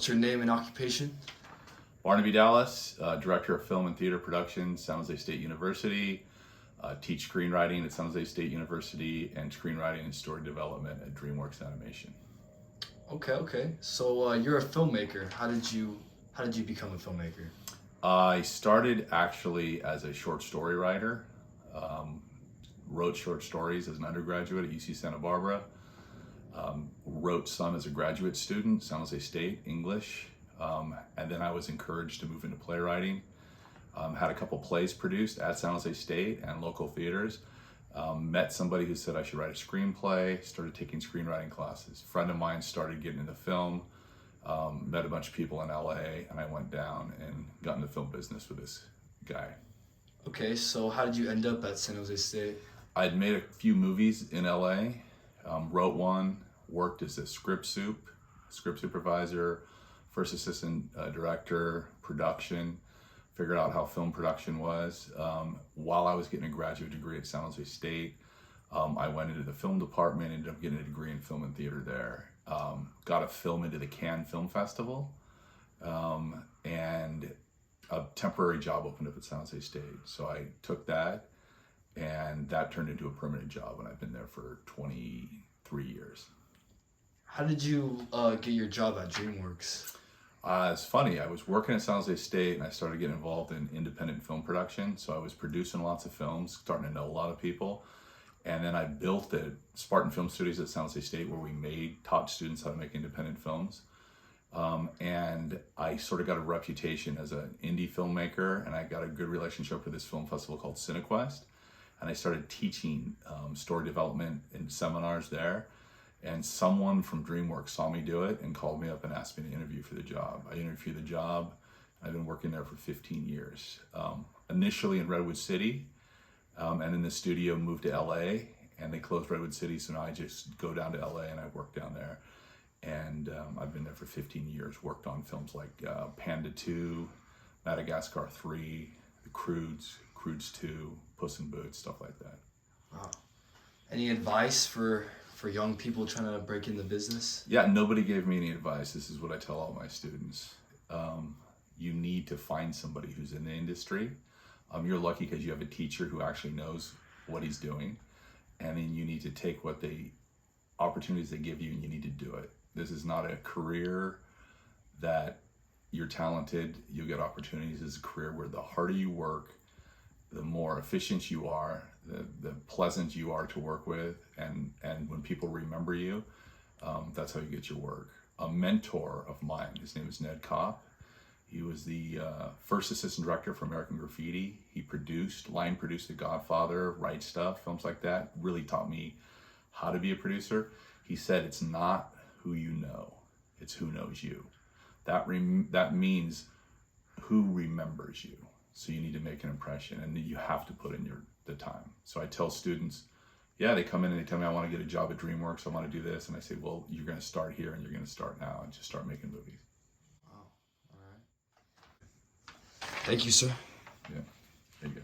What's your name and occupation? Barnaby Dallas, Director of Film and Theater Production, San Jose State University. Teach screenwriting at San Jose State University and screenwriting and story development at DreamWorks Animation. Okay. So you're a filmmaker. How did you become a filmmaker? I started actually as a short story writer. Wrote short stories as an undergraduate at UC Santa Barbara. Wrote some as a graduate student, San Jose State, English. And then I was encouraged to move into playwriting. Had a couple plays produced at San Jose State and local theaters. Met somebody who said I should write a screenplay, started taking screenwriting classes. A friend of mine started getting into film, met a bunch of people in LA, and I went down and got in the film business with this guy. Okay, so how did you end up at San Jose State? I'd made a few movies in LA, wrote one, worked as a script supervisor, first assistant director, production, figured out how film production was. While I was getting a graduate degree at San Jose State, I went into the film department, ended up getting a degree in film and theater there. Got a film into the Cannes Film Festival, and a temporary job opened up at San Jose State. So I took that, and that turned into a permanent job, and I've been there for 23 years. How did you get your job at DreamWorks? It's funny, I was working at San Jose State and I started getting involved in independent film production. So I was producing lots of films, starting to know a lot of people. And then I built the Spartan Film Studios at San Jose State where we taught students how to make independent films. And I sort of got a reputation as an indie filmmaker, and I got a good relationship with this film festival called CineQuest. And I started teaching story development in seminars there. And someone from DreamWorks saw me do it and called me up and asked me to interview for the job. I interviewed for the job. I've been working there for 15 years. Initially in Redwood City, and in the studio moved to LA, and they closed Redwood City, so now I just go down to LA and I work down there. And I've been there for 15 years, worked on films like Panda 2, Madagascar 3, The Croods, Croods 2, Puss in Boots, stuff like that. Wow. Any advice for young people trying to break in the business? Yeah, nobody gave me any advice. This is what I tell all my students. You need to find somebody who's in the industry. You're lucky because you have a teacher who actually knows what he's doing. And then you need to take opportunities they give you, and you need to do it. This is not a career that you're talented, you'll get opportunities. This is a career where the harder you work, the more efficient you are, the pleasant you are to work with, and when people remember you, that's how you get your work. A mentor of mine, his name is Ned Kopp. He was the first assistant director for American Graffiti. He line produced The Godfather, Right Stuff, films like that. Really taught me how to be a producer. He said, it's not who you know, it's who knows you. That means who remembers you. So you need to make an impression, and you have to put in the time. So I tell students, yeah, they come in and they tell me I want to get a job at DreamWorks, I want to do this, and I say, well, you're going to start here and you're going to start now and just start making movies. Wow, all right. Thank you, sir. Yeah, there you go.